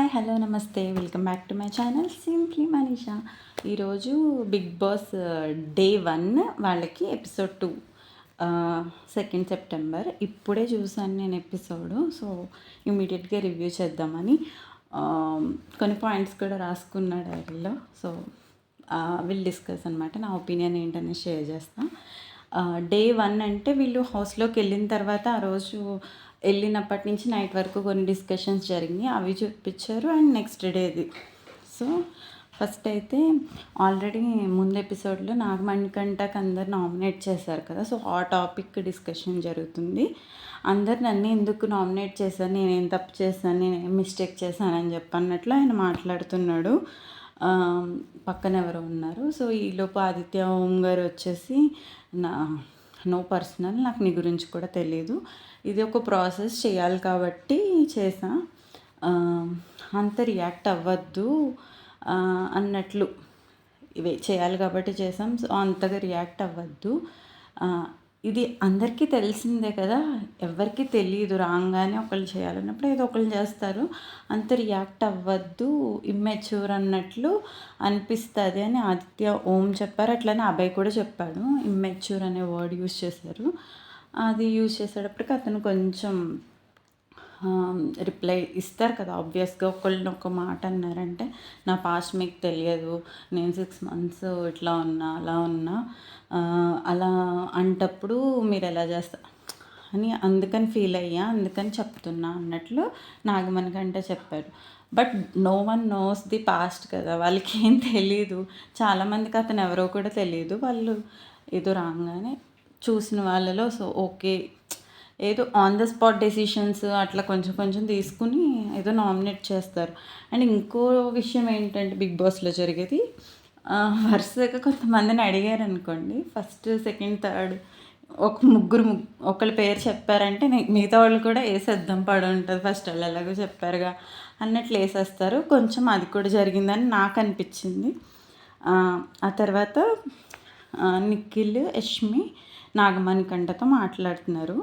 Hi hello నమస్తే welcome back to my channel simply Manisha. ఈరోజు big boss day 1 వాళ్ళకి episode 2 2 September ఇప్పుడే చూసాను నేను ఎపిసోడ్. సో ఇమీడియట్గా రివ్యూ చేద్దామని కొన్ని పాయింట్స్ కూడా రాసుకున్న డైరీలో. సో విల్ డిస్కస్ అనమాట. నా ఒపీనియన్ ఏంటనే షేర్ చేస్తాను. డే 1 అంటే వీళ్ళు హౌస్లోకి వెళ్ళిన తర్వాత ఆ రోజు వెళ్ళినప్పటి నుంచి నైట్ వరకు కొన్ని డిస్కషన్స్ జరిగినాయి, అవి చూపించారు. అండ్ నెక్స్ట్ డేది. సో ఫస్ట్ అయితే ఆల్రెడీ ముందు ఎపిసోడ్లో నాగమణికంటకి అందరు నామినేట్ చేశారు కదా. సో ఆ టాపిక్ డిస్కషన్ జరుగుతుంది. అందరు నన్ను ఎందుకు నామినేట్ చేశాను, నేనేం తప్పు చేశాను, నేనేం మిస్టేక్ చేశానని చెప్పన్నట్లు ఆయన మాట్లాడుతున్నాడు. పక్కన ఎవరో ఉన్నారు. సో ఈలోపు ఆదిత్య ఓం గారు వచ్చేసి నో పర్సనల్, నాకు నీ గురించి కూడా తెలియదు, ఇది ఒక ప్రాసెస్ చేయాలి కాబట్టి చేసా, అంత రియాక్ట్ అవ్వద్దు అన్నట్లు, ఇవే చేయాలి కాబట్టి చేసాం, సో అంతగా రియాక్ట్ అవ్వద్దు, ఇది అందరికీ తెలిసిందే కదా, ఎవరికి తెలియదు, రాగానే ఒకళ్ళు చేయాలన్నప్పుడు ఏదో ఒకళ్ళు చేస్తారు, అంత రియాక్ట్ అవ్వద్దు, ఇమ్మెచ్యూర్ అన్నట్లు అనిపిస్తుంది అని ఆదిత్య ఓం చెప్పారు. అట్లనే అభయ్ కూడా చెప్పాడు. ఇమ్మెచ్యూర్ అనే వర్డ్ యూజ్ చేశారు. అది యూజ్ చేసేటప్పటికి అతను కొంచెం రిప్లై ఇస్తారు కదా. ఆబ్వియస్గా ఒకళ్ళని ఒక మాట అన్నారంటే, నా పాస్ట్ మీకు తెలియదు, నేను 6 months ఇట్లా ఉన్నా అలా ఉన్నా, అలా అంటప్పుడు మీరు ఎలా చేస్తారు అని అందుకని ఫీల్ అయ్యా, అందుకని చెప్తున్నా అన్నట్లు నాగమణికంట చెప్పారు. But no one knows the past కదా, వాళ్ళకి ఏం తెలీదు. చాలామందికి అతను ఎవరో కూడా తెలియదు. వాళ్ళు ఏదో రాగానే చూసిన వాళ్ళలో సో ఓకే, ఏదో ఆన్ ద స్పాట్ డెసిషన్స్ అట్లా కొంచెం కొంచెం తీసుకుని ఏదో నామినేట్ చేస్తారు. అండ్ ఇంకో విషయం ఏంటంటే బిగ్ బాస్లో జరిగేది, వరుసగా కొంతమందిని అడిగారు అనుకోండి, ఫస్ట్ సెకండ్ థర్డ్ ఒక ముగ్గురు ఒకళ్ళ పేరు చెప్పారంటే మిగతా వాళ్ళు కూడా వేసేద్దాం పడి ఉంటుంది, ఫస్ట్ వాళ్ళు ఎలాగో చెప్పారుగా అన్నట్లు వేసేస్తారు. కొంచెం అది కూడా జరిగిందని నాకు అనిపించింది. ఆ తర్వాత నిఖిల్, యష్మి నాగమణికంటతో మాట్లాడుతున్నారు.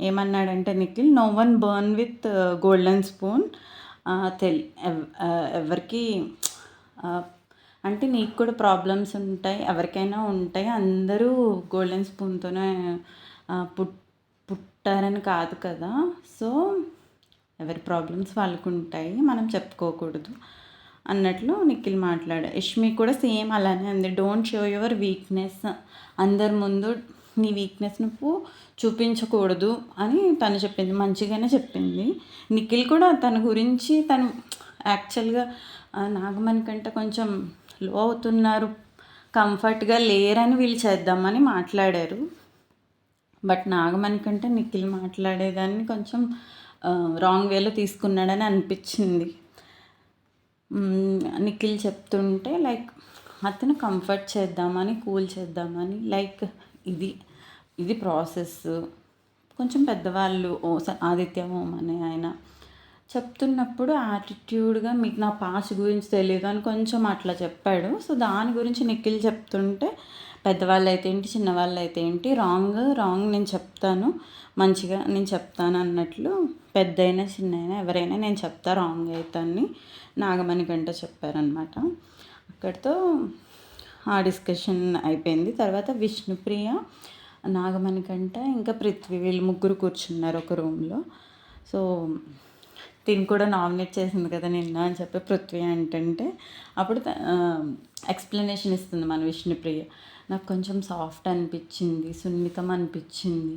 ఏమన్నాడంటే Nikhil, no one born with golden spoon, ఎవరికి అంటే నీకు కూడా ప్రాబ్లమ్స్ ఉంటాయి, ఎవరికైనా ఉంటాయి, అందరూ గోల్డెన్ స్పూన్తోనే పుట్టారని కాదు కదా, సో ఎవరి ప్రాబ్లమ్స్ వాళ్ళకు ఉంటాయి, మనం చెప్పుకోకూడదు అన్నట్లు నిఖిల్ మాట్లాడాడు. యష్మి కూడా సేమ్ అలానే అంది, డోంట్ షో యువర్ వీక్నెస్, అందరి ముందు నీ వీక్నెస్ నువ్వు చూపించకూడదు అని తను చెప్పింది. మంచిగానే చెప్పింది. నిఖిల్ కూడా తన గురించి తను యాక్చువల్గా నాగమణికంటే కొంచెం లో అవుతున్నారు, కంఫర్ట్గా లేరని వీళ్ళు చేద్దామని మాట్లాడారు. బట్ నాగమణికంటే నిఖిల్ మాట్లాడేదాన్ని కొంచెం రాంగ్ వేలో తీసుకున్నాడని అనిపించింది. నిఖిల్ చెప్తుంటే లైక్ అతను కంఫర్ట్ చేద్దామని, కూల్ చేద్దామని, లైక్ ఇది ప్రాసెస్, కొంచెం పెద్దవాళ్ళు ఆదిత్య ఓం అనే ఆయన చెప్తున్నప్పుడు యాటిట్యూడ్గా మీకు నా పాస్ట్ గురించి తెలియదు అని కొంచెం అట్లా చెప్పాడు. సో దాని గురించి నిఖిల్ చెప్తుంటే, పెద్దవాళ్ళు అయితే ఏంటి, చిన్నవాళ్ళు అయితే ఏంటి, రాంగ్ నేను చెప్తాను, మంచిగా నేను చెప్తాను అన్నట్లు, పెద్దయినా చిన్నైనా ఎవరైనా నేను చెప్తా రాంగ్ అవుతాన్ని నాగమణికంట చెప్పారనమాట. అక్కడితో ఆ డిస్కషన్ అయిపోయింది. తర్వాత విష్ణుప్రియ, నాగమణికంట ఇంకా పృథ్వీ, వీళ్ళు ముగ్గురు కూర్చున్నారు ఒక రూమ్లో. సో తిని కూడా నామినేట్ చేసింది కదా నిన్న అని చెప్పి పృథ్వీ అంటే అప్పుడు ఎక్స్ప్లెనేషన్ ఇస్తుంది మన విష్ణుప్రియ. నాకు కొంచెం సాఫ్ట్ అనిపించింది, సున్నితం అనిపించింది,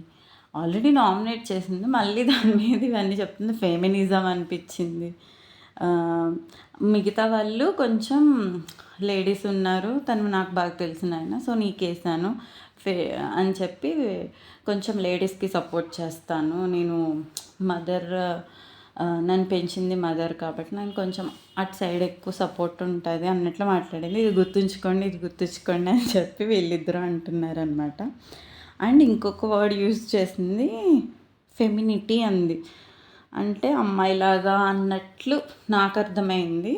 ఆల్రెడీ నామినేట్ చేసింది, మళ్ళీ దాని మీద ఇవన్నీ చెప్తుంది, ఫెమినిజం అనిపించింది, మిగతా వాళ్ళు కొంచెం లేడీస్ ఉన్నారు, తను నాకు బాగా తెలిసిన ఆయన, సో నీకేసాను అని చెప్పి కొంచెం లేడీస్కి సపోర్ట్ చేస్తాను, నేను మదర్, నన్ను పెంచింది మదర్ కాబట్టి నాకు కొంచెం అటు సైడ్ ఎక్కువ సపోర్ట్ ఉంటుంది అన్నట్లు మాట్లాడింది. ఇది గుర్తుంచుకోండి అని చెప్పి వీళ్ళిద్దరూ అంటున్నారనమాట. అండ్ ఇంకొక వర్డ్ యూజ్ చేసింది, ఫెమినిటీ అంది, అంటే అమ్మాయిలాగా అన్నట్లు నాకు అర్థమైంది.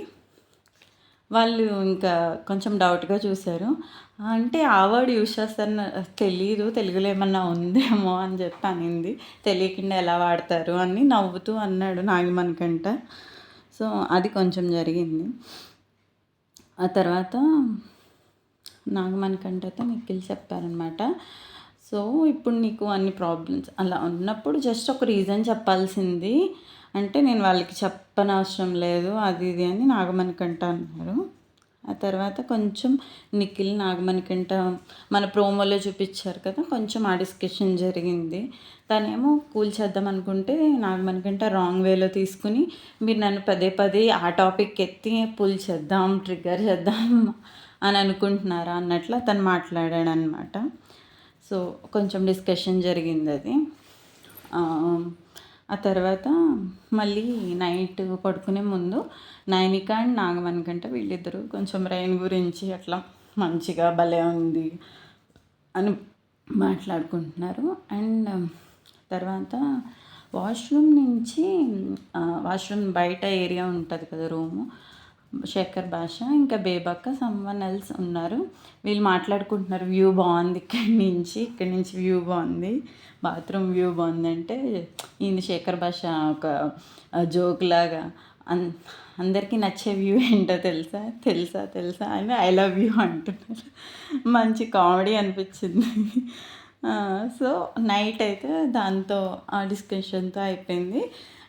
వాళ్ళు ఇంకా కొంచెం డౌట్గా చూశారు. అంటే ఆ వర్డ్ యూజ్ చేస్తారని తెలీదు, తెలుగులో ఏమన్నా ఉందేమో అని చెప్పి అనింది. తెలియకుండా ఎలా వాడతారు అని నవ్వుతూ అన్నాడు నాగమణికంట. సో అది కొంచెం జరిగింది. ఆ తర్వాత నాగమణికంట అయితే నిఖిల్ చెప్పారనమాట. సో ఇప్పుడు నీకు అన్ని ప్రాబ్లమ్స్ అలా ఉన్నప్పుడు జస్ట్ ఒక రీజన్ చెప్పాల్సింది, అంటే నేను వాళ్ళకి చెప్పనవసరం లేదు అది ఇది అని నాగమణికంట అన్నారు. ఆ తర్వాత కొంచెం నిఖిల్ నాగమణికంట మన ప్రోమోలో చూపించారు కదా, కొంచెం ఆ డిస్కషన్ జరిగింది. తనేమో కూల్ చేద్దాం అనుకుంటే నాగమణికంట రాంగ్ వేలో తీసుకుని మీరు నన్ను పదే పదే ఆ టాపిక్ ఎత్తి పుల్ చేద్దాం ట్రిగ్గర్ చేద్దాం అని అనుకుంటున్నారా అన్నట్లు తను మాట్లాడాడు అనమాట. సో కొంచెం డిస్కషన్ జరిగింది అది. ఆ తర్వాత మళ్ళీ నైట్ పడుకునే ముందు నైనిక అండ్ నాగమణికంట వీళ్ళిద్దరూ కొంచెం రైన్ గురించి అట్లా మంచిగా భలే ఉంది అని మాట్లాడుకుంటున్నారు. అండ్ తర్వాత వాష్రూమ్ నుంచి వాష్రూమ్ బయట ఏరియా ఉంటుంది కదా రూము, శేఖర్ భాష ఇంకా బేబక్క సమ్వన్ ఎల్స్ ఉన్నారు. వీళ్ళు మాట్లాడుకుంటున్నారు, వ్యూ బాగుంది ఇక్కడి నుంచి వ్యూ బాగుంది, బాత్రూమ్ వ్యూ బాగుంది అంటే ఈయన శేఖర్ భాష ఒక జోక్ లాగా అందరికీ నచ్చే వ్యూ ఏంటో తెలుసా తెలుసా తెలుసా అని ఐ లవ్ యూ అంటున్నారు. మంచి కామెడీ అనిపించింది. సో నైట్ అయితే దాంతో ఆ డిస్కషన్తో అయిపోయింది.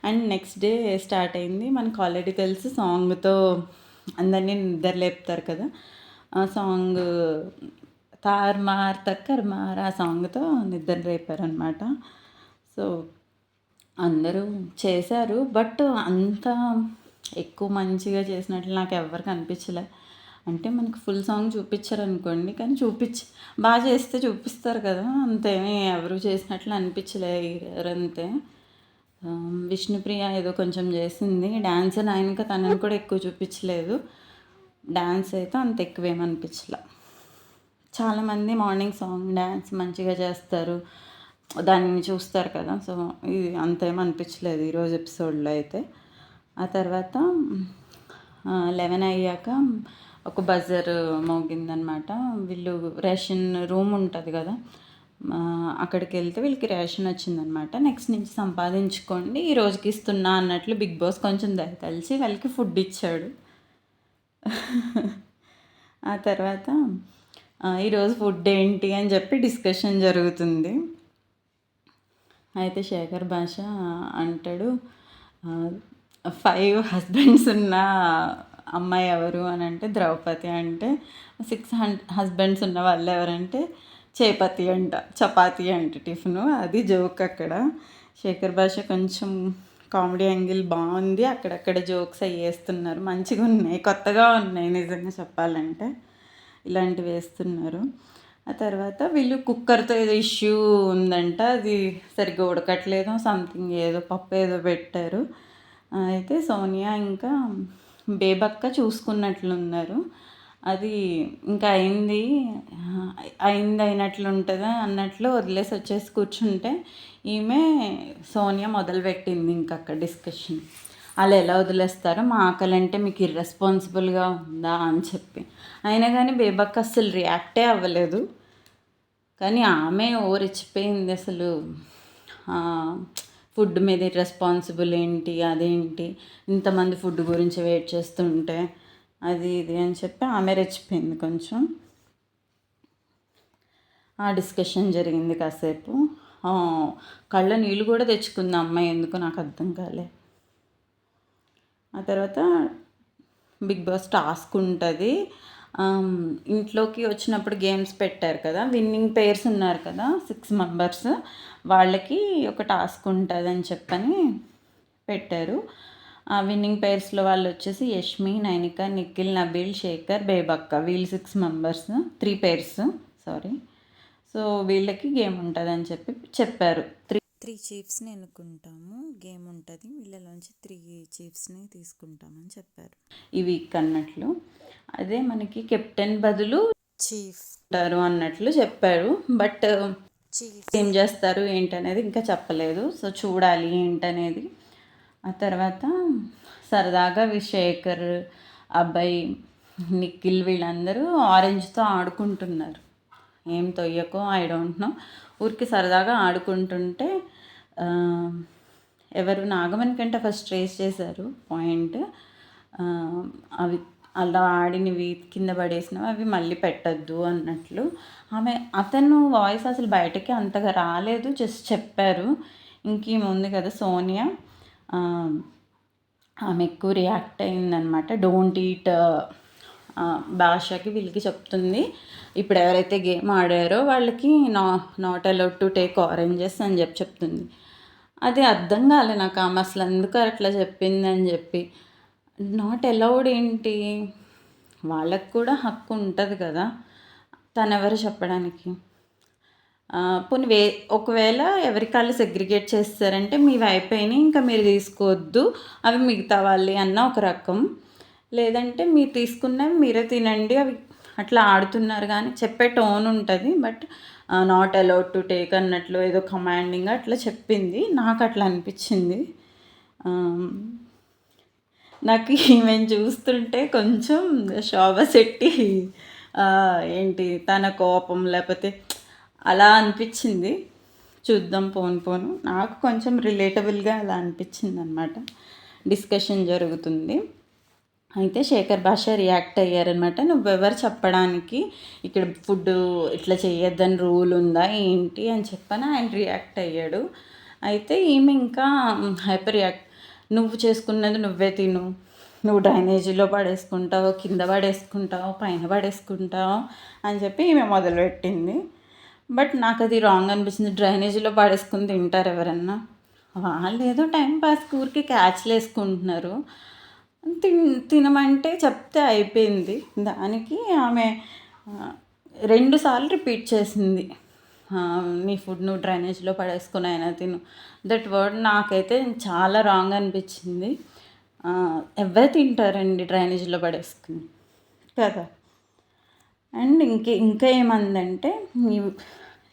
అండ్ నెక్స్ట్ డే స్టార్ట్ అయింది. మనకు ఆల్రెడీ తెలుసు సాంగ్తో అందరినీ నిద్ర లేపుతారు కదా, ఆ సాంగ్ తార్మార్ తక్కర్మార్ ఆ సాంగ్తో నిద్ర లేపారనమాట. సో అందరూ చేశారు, బట్ అంత ఎక్కువ మంచిగా చేసినట్లు నాకు ఎవరికి అనిపించలే. అంటే మనకు ఫుల్ సాంగ్ చూపించారు అనుకోండి, కానీ బాగా చేస్తే చూపిస్తారు కదా, అంతేమీ ఎవరు చేసినట్లు అనిపించలే అంతే. విష్ణుప్రియ ఏదో కొంచెం చేసింది డ్యాన్స్, నాయనక తనని కూడా ఎక్కువ చూపించలేదు. డ్యాన్స్ అయితే అంత ఎక్కువేమనిపించలే. చాలామంది మార్నింగ్ సాంగ్ డ్యాన్స్ మంచిగా చేస్తారు, దాన్ని చూస్తారు కదా, సో ఇది అంతేమనిపించలేదు ఈరోజు ఎపిసోడ్లో అయితే. ఆ తర్వాత 11 అయ్యాక ఒక బజర్ మోగిందనమాట. వీళ్ళు రేషన్ రూమ్ ఉంటుంది కదా, అక్కడికి వెళ్తే వీళ్ళకి రేషన్ వచ్చిందనమాట. నెక్స్ట్ నుంచి సంపాదించుకోండి ఈ రోజుకి ఇస్తున్నా అన్నట్లు బిగ్ బాస్ కొంచెం దయతలిచి వాళ్ళకి ఫుడ్ ఇచ్చాడు. ఆ తర్వాత ఈరోజు ఫుడ్ ఏంటి అని చెప్పి డిస్కషన్ జరుగుతుంది. అయితే శేఖర్ భాష అంటాడు 5 హస్బెండ్స్ ఉన్న అమ్మాయి ఎవరు అని అంటే ద్రౌపది అంటే, 6 హస్బెండ్స్ ఉన్న వాళ్ళు ఎవరంటే చపాతి అంట టిఫిను. అది జోక్ అక్కడ. శేఖర్ భాష కొంచెం కామెడీ యాంగిల్ బాగుంది, అక్కడక్కడ జోక్స్ అవి వేస్తున్నారు, మంచిగా ఉన్నాయి, కొత్తగా ఉన్నాయి నిజంగా చెప్పాలంటే, ఇలాంటివి వేస్తున్నారు. ఆ తర్వాత వీళ్ళు కుక్కర్తో ఏదో ఇష్యూ ఉందంట, అది సరిగ్గా ఉడకట్లేదు సంథింగ్, ఏదో పప్పు ఏదో పెట్టారు. అయితే సోనియా ఇంకా బేబక్క చూసుకున్నట్లున్నారు. అది ఇంకా అయినట్లు ఉంటుందా అన్నట్లు వదిలేసి వచ్చేసి కూర్చుంటే ఈమె సోనియా మొదలుపెట్టింది ఇంకా అక్కడ డిస్కషన్. అలా ఎలా వదిలేస్తారో, మా ఆకలి అంటే మీకు ఇర్రెస్పాన్సిబుల్గా ఉందా అని చెప్పి. అయినా కానీ బేబక్క అస్సలు రియాక్టే అవ్వలేదు. కానీ ఆమె రెచ్చిపోయింది అసలు, ఫుడ్ మీద ఇర్రెస్పాన్సిబుల్ ఏంటి అదేంటి, ఇంతమంది ఫుడ్ గురించి వెయిట్ చేస్తుంటే అది ఇది అని చెప్పి ఆమె రెచ్చిపోయింది కొంచెం. ఆ డిస్కషన్ జరిగింది కాసేపు. కళ్ళ నీళ్ళు కూడా తెచ్చుకుంది అమ్మాయి, ఎందుకు నాకు అర్థం కాలే. ఆ తర్వాత బిగ్ బాస్ టాస్క్ ఉంటుంది. ఇంట్లోకి వచ్చినప్పుడు గేమ్స్ పెట్టారు కదా, విన్నింగ్ పేర్స్ ఉన్నారు కదా 6 మెంబర్స్, వాళ్ళకి ఒక టాస్క్ ఉంటుంది అని చెప్పని పెట్టారు. ఆ విన్నింగ్ పేర్స్లో వాళ్ళు వచ్చేసి యష్మి, నైనిక, నిఖిల్, నబీల్, శేఖర్, బేబక్క, వీళ్ళు 6 మెంబర్స్, 3 పేర్స్ సారీ. సో వీళ్ళకి గేమ్ ఉంటుంది అని చెప్పారు. త్రీ చీఫ్స్ని ఎన్నుకుంటాము, గేమ్ ఉంటుంది, వీళ్ళలోంచి 3 చీఫ్స్ని తీసుకుంటామని చెప్పారు ఈ వీక్ అన్నట్లు. అదే మనకి కెప్టెన్ బదులు చీఫ్ ఉంటారు అన్నట్లు చెప్పారు, బట్ చీఫ్ ఏం చేస్తారు ఏంటనేది ఇంకా చెప్పలేదు. సో చూడాలి ఏంటనేది. ఆ తర్వాత సరదాగా శేఖర్, అబ్బాయి, నిఖిల్ వీళ్ళందరూ ఆరెంజ్తో ఆడుకుంటున్నారు. ఏం తొయ్యకో ఐ డోంట్ నో, ఊరికి సరదాగా ఆడుకుంటుంటే ఎవరు నాగమణి కంటే ఫస్ట్ రేస్ చేశారు పాయింట్. ఆ, అవి అలా ఆడినవి కింద పడేసినవి అవి మళ్ళీ పెట్టద్దు అన్నట్లు. అతను వాయిస్ అసలు బయటకి అంతగా రాలేదు, జస్ట్ చెప్పారు. ఇంకేమి ఉంది కదా సోనియా, ఆ, ఆమె ఎక్కువ రియాక్ట్ అయిందనమాట. డోంట్ ఈట్ భాషకి వీళ్ళకి చెప్తుంది. ఇప్పుడు ఎవరైతే గేమ్ ఆడారో వాళ్ళకి not allowed to take oranges అని చెప్తుంది. అది అర్థం కాలే నాకు, ఆమె అసలు ఎందుకు అట్లా చెప్పింది అని చెప్పి. నాట్ అలౌడ్ ఏంటి, వాళ్ళకు కూడా హక్కు ఉంటుంది కదా, తనెవరు చెప్పడానికి. పోనీ ఒకవేళ ఎవరి కాళ్ళు సెగ్రిగేట్ చేస్తారంటే మీవి అయిపోయినాయి ఇంకా మీరు తీసుకోవద్దు, అవి మిగతా వాళ్ళే అన్న ఒక రకం. లేదంటే మీరు తీసుకున్నవి మీరే తినండి, అవి అట్లా ఆడుతున్నారు కానీ చెప్పే టోన్ ఉంటుంది. But not allowed to take అన్నట్లు ఏదో కమాండింగ్ అట్లా చెప్పింది. నాకు అట్లా అనిపించింది. నాకు ఈమెను చూస్తుంటే కొంచెం శోభా శెట్టి ఏంటి తన కోపం లేకపోతే అలా అనిపించింది. చూద్దాం పోను నాకు కొంచెం రిలేటబుల్గా అలా అనిపించింది అనమాట. డిస్కషన్ జరుగుతుంది. అయితే శేఖర్ భాష రియాక్ట్ అయ్యారనమాట. నువ్వెవరు చెప్పడానికి, ఇక్కడ ఫుడ్ ఇట్లా చేయొద్దని రూల్ ఉందా ఏంటి అని చెప్పని ఆయన రియాక్ట్ అయ్యాడు. అయితే ఈమె ఇంకా హైపర్ రియాక్ట్, నువ్వు చేసుకున్నది నువ్వే తిను, నువ్వు డ్రైనేజీలో పడేసుకుంటావు, కింద పడేసుకుంటావు, పైన పడేసుకుంటావు అని చెప్పి ఈమె మొదలుపెట్టింది. బట్ నాకు అది రాంగ్ అనిపించింది. డ్రైనేజీలో పడేసుకుని తింటారు ఎవరన్నా? వాళ్ళు ఏదో టైం పాస్ ఊరికి క్యాచ్లు వేసుకుంటున్నారు. తినమంటే చెప్తే అయిపోయింది. దానికి ఆమె 2 సార్లు రిపీట్ చేసింది, నీ ఫుడ్ నువ్వు డ్రైనేజ్లో పడేసుకుని అయినా తిను. దట్ వర్డ్ నాకైతే చాలా రాంగ్ అనిపించింది. ఎవరు తింటారండి డ్రైనేజ్లో పడేసుకుని కదా. అండ్ ఇంకా ఏమందంటే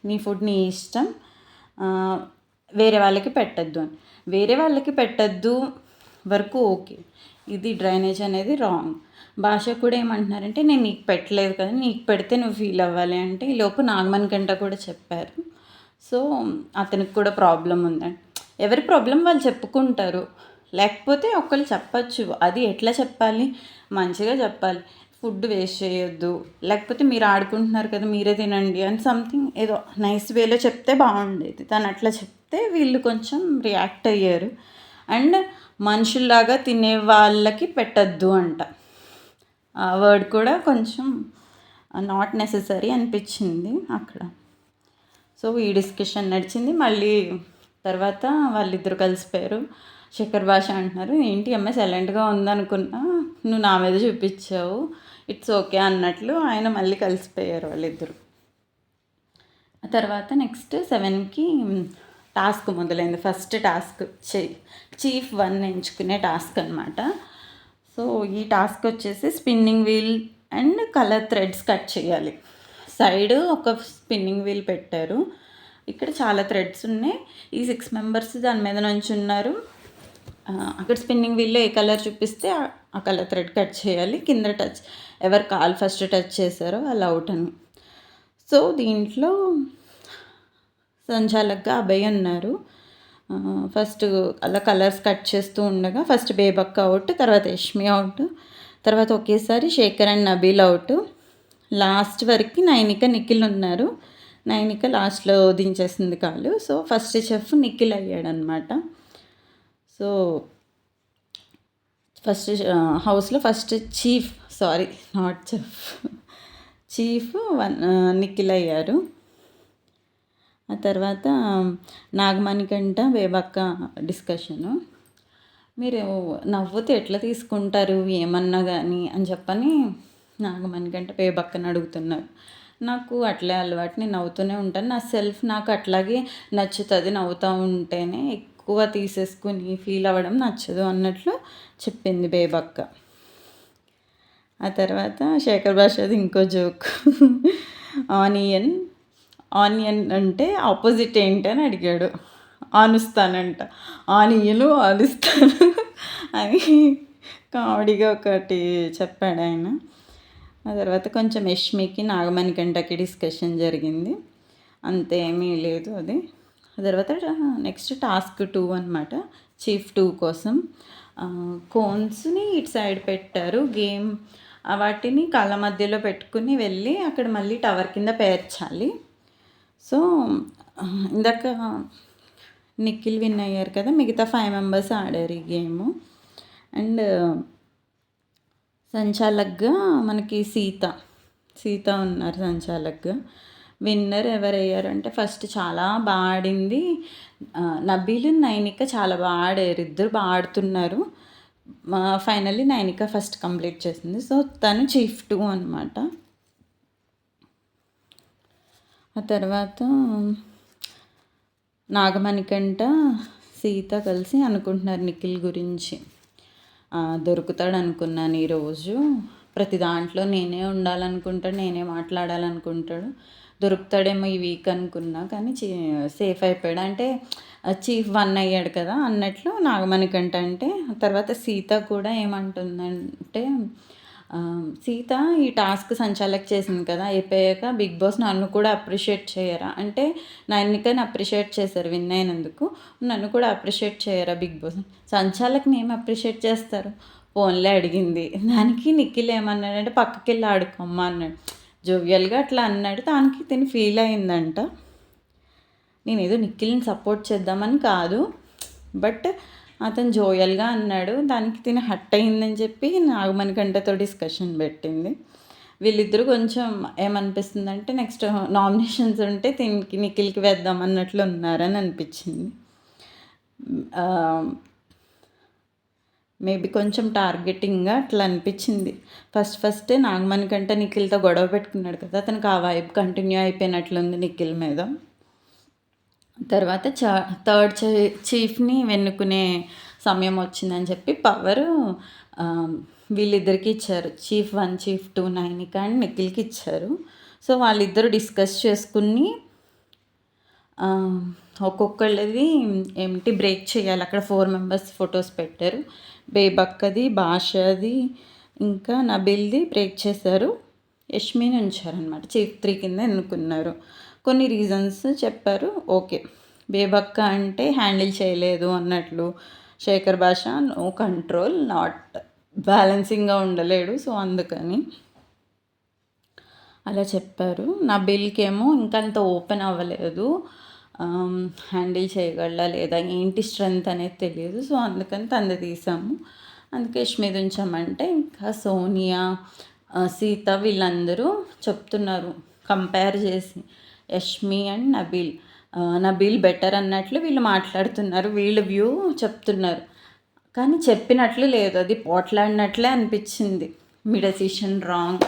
నీ ఫుడ్ నీ ఇష్టం, వేరే వాళ్ళకి పెట్టద్దు అని. వేరే వాళ్ళకి పెట్టద్దు వరకు ఓకే, ఇది డ్రైనేజ్ అనేది రాంగ్. భాష కూడా ఏమంటున్నారంటే నేను నీకు పెట్టలేదు కదా, నీకు పెడితే నువ్వు ఫీల్ అవ్వాలి అంటే ఈలోపు నాగమణి గంట కూడా చెప్పారు. సో అతనికి కూడా ప్రాబ్లం ఉందండి. ఎవరి ప్రాబ్లం వాళ్ళు చెప్పుకుంటారు, లేకపోతే ఒకళ్ళు చెప్పచ్చు. అది ఎట్లా చెప్పాలి, మంచిగా చెప్పాలి, ఫుడ్ వేస్ట్ చేయొద్దు, లేకపోతే మీరు ఆడుకుంటున్నారు కదా మీరే తినండి అని సంథింగ్ ఏదో నైస్ వేలో చెప్తే బాగుండేది. తను అట్లా చెప్తే వీళ్ళు కొంచెం రియాక్ట్ అయ్యారు. అండ్ మనుషుల్లాగా తినే వాళ్ళకి పెట్టద్దు అంట, ఆ వర్డ్ కూడా కొంచెం నాట్ నెససరీ అనిపించింది అక్కడ. సో ఈ డిస్కషన్ నడిచింది. మళ్ళీ తర్వాత వాళ్ళిద్దరు కలిసిపోయారు. శేఖర్ భాష అంటున్నారు, ఏంటి అమ్మాయి సైలెంట్గా ఉందనుకున్నా, నువ్వు నా మీద చూపించావు, ఇట్స్ ఓకే అన్నట్లు ఆయన మళ్ళీ కలిసిపోయారు వాళ్ళిద్దరు. ఆ తర్వాత నెక్స్ట్ 7కి టాస్క్ మొదలైంది. ఫస్ట్ టాస్క్ చీఫ్ 1 ఎంచుకునే టాస్క్ అనమాట. సో ఈ టాస్క్ వచ్చేసి spinning wheel and colour threads cut చేయాలి. సైడ్ ఒక స్పిన్నింగ్ వీల్ పెట్టారు, ఇక్కడ చాలా థ్రెడ్స్ ఉన్నాయి. ఈ 6 మెంబర్స్ దాని మీద నుంచి ఉన్నారు. అక్కడ స్పిన్నింగ్ వీల్లో ఏ కలర్ చూపిస్తే ఆ కలర్ థ్రెడ్ కట్ చేయాలి. కింద టచ్, ఎవరు కాల్ ఫస్ట్ టచ్ చేశారో వాళ్ళు అవుట్ అని. సో దీంట్లో సంచాలక్గా అభయ్ ఉన్నారు. ఫస్ట్ అలా కలర్స్ కట్ చేస్తూ ఉండగా ఫస్ట్ బేబక్క అవుట్, తర్వాత యష్మి అవుట్, తర్వాత ఒకేసారి Shekhar and Nabeel out. Last వరకు నైనిక నిఖిల్ ఉన్నారు. నైనిక లాస్ట్లో దించేసింది కాలు. సో ఫస్ట్ చెఫ్ నిఖిల్ అయ్యాడనమాట. సో ఫస్ట్ హౌస్లో ఫస్ట్ చీఫ్ నిఖిల్ అయ్యారు. ఆ తర్వాత నాగమణి కంట బేబక్క డిస్కషను, మీరు నవ్వుతే ఎట్లా తీసుకుంటారు ఏమన్నా కానీ అని చెప్పని నాగమణి కంట బేబక్కని అడుగుతున్నారు. నాకు అట్లే అలవాటు, నేను నవ్వుతూనే ఉంటాను, నా సెల్ఫ్ నాకు అట్లాగే నచ్చుతుంది, నవ్వుతూ ఉంటేనే, ఎక్కువ తీసేసుకుని ఫీల్ అవ్వడం నచ్చదు అన్నట్లు చెప్పింది బేబక్క. ఆ తర్వాత శేఖర్ భాషది ఇంకో జోక్, ఆనియన్ అంటే ఆపోజిట్ ఏంటి అని అడిగాడు. ఆనుస్తానంట, ఆనియను ఆలుస్తాను అని కామెడీగా ఒకటి చెప్పాడు ఆయన. ఆ తర్వాత కొంచెం యష్మికి నాగమణి కంటకి డిస్కషన్ జరిగింది, అంతేమీ లేదు అది. ఆ తర్వాత నెక్స్ట్ టాస్క్ 2 అనమాట. చీఫ్ 2 కోసం కోన్స్ని ఇటు సైడ్ పెట్టారు. గేమ్ వాటిని కాళ్ళ మధ్యలో పెట్టుకుని వెళ్ళి అక్కడ మళ్ళీ టవర్ కింద పేర్చాలి. సో ఇందాక నిఖిల్ విన్ అయ్యారు కదా, మిగతా 5 మెంబర్స్ ఆడారు ఈ గేము. అండ్ సంచాలక్గా మనకి సీత ఉన్నారు సంచాలక్గా. విన్నర్ ఎవరయ్యారంటే ఫస్ట్ చాలా బాగా ఆడింది నబీల్, నైనిక చాలా బాగా ఆడారు. ఇద్దరు బాగా ఆడుతున్నారు. ఫైనల్లీ నైనిక ఫస్ట్ కంప్లీట్ చేసింది. సో తను చీఫ్ 2 అనమాట. ఆ తర్వాత నాగమణికంట సీత కలిసి అనుకుంటున్నారు నిఖిల్ గురించి. దొరుకుతాడు అనుకున్నాను ఈరోజు, ప్రతి దాంట్లో నేనే ఉండాలనుకుంటాడు, నేనే మాట్లాడాలనుకుంటాడు, దొరుకుతాడేమో ఈ వీక్ అనుకున్నా, కానీ సేఫ్ అయిపోయాడు. అంటే చీఫ్ 1 అయ్యాడు కదా అన్నట్లు నాగమణికంట. అంటే తర్వాత సీత కూడా ఏమంటుందంటే, సీత ఈ టాస్క్ సంచాలక్ చేసింది కదా, అయిపోయాక బిగ్ బాస్ నన్ను కూడా అప్రిషియేట్ చేయరా అంటే, నన్నికని అప్రిషియేట్ చేశారు విన్ అయినందుకు, నన్ను కూడా అప్రిషియేట్ చేయరా బిగ్ బాస్. సంచాలక్ని ఏమి అప్రిషియేట్ చేస్తారు, ఫోన్లే అడిగింది. దానికి నిఖిల్ ఏమన్నాడంటే పక్కకి వెళ్ళి ఆడుకోమ్మా అన్నాడు. జోవియల్గా అట్లా అన్నాడు. దానికి తిని ఫీల్ అయిందంట. నేను ఏదో నిఖిల్ని సపోర్ట్ చేద్దామని కాదు, బట్ అతను జోయల్గా అన్నాడు. దానికి తిని హట్ అయిందని చెప్పి నాగమణికంటతో డిస్కషన్ పెట్టింది. వీళ్ళిద్దరూ కొంచెం ఏమనిపిస్తుందంటే నెక్స్ట్ నామినేషన్స్ ఉంటే దీనికి నిఖిల్కి వేద్దాం అన్నట్లు ఉన్నారని అనిపించింది. మేబీ కొంచెం టార్గెటింగ్గా అట్లా అనిపించింది. ఫస్టే నాగమణికంట నిఖిల్తో గొడవ పెట్టుకున్నాడు కదా, అతనికి ఆ వైబ్ కంటిన్యూ అయిపోయినట్లుంది నిఖిల్ మీద. తర్వాత థర్డ్ చీఫ్ని వెన్నుకునే సమయం వచ్చిందని చెప్పి పవరు వీళ్ళిద్దరికి ఇచ్చారు. చీఫ్ 1, చీఫ్ 2 నైనిక అండ్ నిఖిల్కి ఇచ్చారు. సో వాళ్ళిద్దరూ డిస్కస్ చేసుకుని ఒక్కొక్కళ్ళది ఏమిటి బ్రేక్ చేయాలి. అక్కడ 4 మెంబర్స్ ఫొటోస్ పెట్టారు. బేబక్కది, భాషది, ఇంకా నబీల్ది బ్రేక్ చేశారు. యష్మిని ఉంచారనమాట. చీఫ్ 3 కింద ఎన్నుకున్నారు. కొన్ని రీజన్స్ చెప్పారు. ఓకే, బేబక్క అంటే హ్యాండిల్ చేయలేదు అన్నట్లు, శేఖర్ భాష నో కంట్రోల్, నాట్ బ్యాలెన్సింగ్గా ఉండలేడు, సో అందుకని అలా చెప్పారు. నబీల్కి ఏమో ఇంకా అంత ఓపెన్ అవ్వలేదు, హ్యాండిల్ చేయగలడా లేదా, ఏంటి స్ట్రెంగ్త్ అనేది తెలియదు, సో అందుకని తంది తీసాము. అందుకే యష్మిది ఉంచామంటే ఇంకా సోనియా, సీత వీళ్ళందరూ చెప్తున్నారు కంపేర్ చేసి యష్మి అండ్ నబీల్ బెటర్ అన్నట్లు వీళ్ళు మాట్లాడుతున్నారు. వీళ్ళ వ్యూ చెప్తున్నారు, కానీ చెప్పినట్లు లేదు, అది పోట్లాడినట్లే అనిపించింది. మీ డెసిషన్ రాంగ్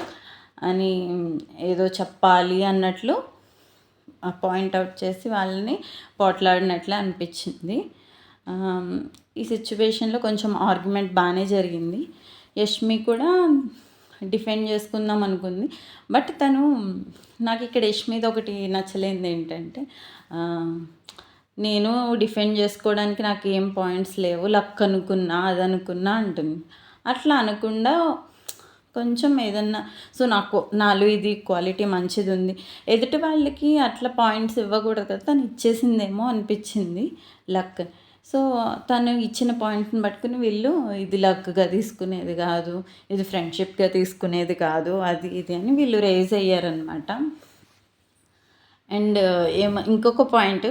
అని ఏదో చెప్పాలి అన్నట్లు పాయింట్అవుట్ చేసి వాళ్ళని పోట్లాడినట్లే అనిపించింది. ఈ సిచ్యువేషన్లో కొంచెం ఆర్గ్యుమెంట్ బాగానే జరిగింది. యష్మి కూడా డిఫెండ్ చేసుకుందాం అనుకుంది, బట్ తను నాకు ఇక్కడ యష్మిది ఒకటి నచ్చలేనిది ఏంటంటే, నేను డిఫెండ్ చేసుకోవడానికి నాకు ఏం పాయింట్స్ లేవు, లక్ అనుకున్నా అది అనుకున్నా అంటుంది. అట్లా అనకుండా కొంచెం ఏదన్నా, సో నాలో ఇది క్వాలిటీ మంచిది ఉంది, ఎదుటి వాళ్ళకి అట్లా పాయింట్స్ ఇవ్వకూడదు కదా, తను ఇచ్చేసిందేమో అనిపించింది లక్. సో తను ఇచ్చిన పాయింట్ని పట్టుకుని వీళ్ళు ఇది లక్గా తీసుకునేది కాదు, ఇది ఫ్రెండ్షిప్గా తీసుకునేది కాదు, అది ఇది అని వీళ్ళు రేజ్ అయ్యారనమాట. అండ్ ఇంకొక పాయింట్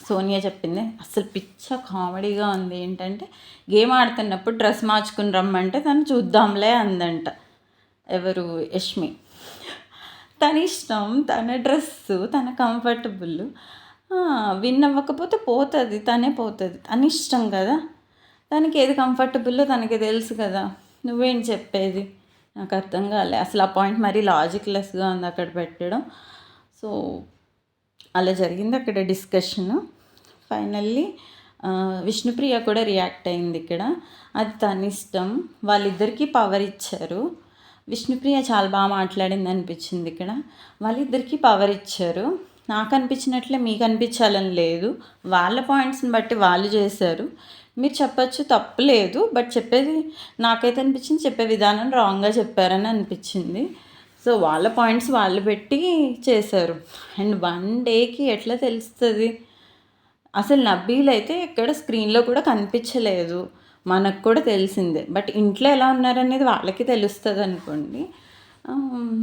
సోనియా చెప్పింది, అసలు పిచ్చ కామెడీగా ఉంది. ఏంటంటే గేమ్ ఆడుతున్నప్పుడు డ్రెస్ మార్చుకుని రమ్మంటే తను చూద్దాంలే అందంట. ఎవరు? యష్మి. తన ఇష్టం, తన డ్రెస్సు, తన కంఫర్టబుల్. విన్ అవ్వకపోతే పోతుంది, తనే పోతుంది, తన ఇష్టం కదా, తనకి ఏది కంఫర్టబుల్లో తనకి తెలుసు కదా, నువ్వేం చెప్పేది? నాకు అర్థం కాలే అసలు. ఆ పాయింట్ మరీ లాజిక్లెస్గా ఉంది అక్కడ పెట్టడం. సో అలా జరిగింది అక్కడ డిస్కషన్. ఫైనల్లీ విష్ణుప్రియ కూడా రియాక్ట్ అయింది ఇక్కడ. అది తన ఇష్టం, వాళ్ళిద్దరికీ పవర్ ఇచ్చారు. విష్ణుప్రియ చాలా బాగా మాట్లాడింది అనిపించింది ఇక్కడ. వాళ్ళిద్దరికీ పవర్ ఇచ్చారు. నాకు అనిపించినట్లే మీకు అనిపించాలని లేదు, వాళ్ళ పాయింట్స్ని బట్టి వాళ్ళు చేశారు. మీరు చెప్పచ్చు, తప్పులేదు, బట్ చెప్పేది నాకైతే అనిపించింది చెప్పే విధానం రాంగ్గా చెప్పారని అనిపించింది. సో వాళ్ళ పాయింట్స్ వాళ్ళు పెట్టి చేశారు. అండ్ 1 డేకి ఎట్లా తెలుస్తుంది? అసలు నబీల్ అయితే ఎక్కడ స్క్రీన్‌లో కూడా కనిపించలేదు. మనకు కూడా తెలిసిందే. బట్ ఇంట్లో ఎలా ఉన్నారనేది వాళ్ళకి తెలుస్తదనుకోండి. ఆహ్,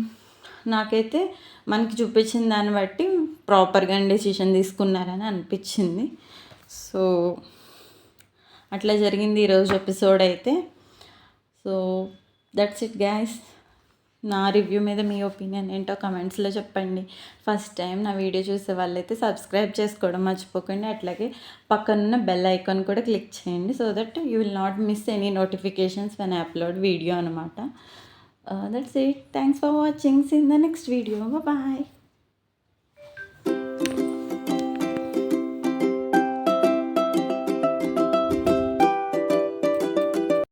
నాకైతే మనకి చూపించిన దాన్ని బట్టి ప్రాపర్‌గానే డెసిషన్ తీసుకున్నారని అనిపించింది. సో, అట్లా జరిగింది ఈరోజు ఎపిసోడ్ అయితే. So, that's it guys. నా రివ్యూ మీద మీ ఒపీనియన్ ఏంటో కమెంట్స్లో చెప్పండి. ఫస్ట్ టైం నా వీడియో చూసే వాళ్ళైతే సబ్స్క్రైబ్ చేసుకోవడం మర్చిపోకండి. అట్లాగే పక్కనున్న బెల్ ఐకాన్ కూడా క్లిక్ చేయండి. So that you will not miss any notifications when I upload video అనమాట. That's it. Thanks for watching. See in the next video. Bye.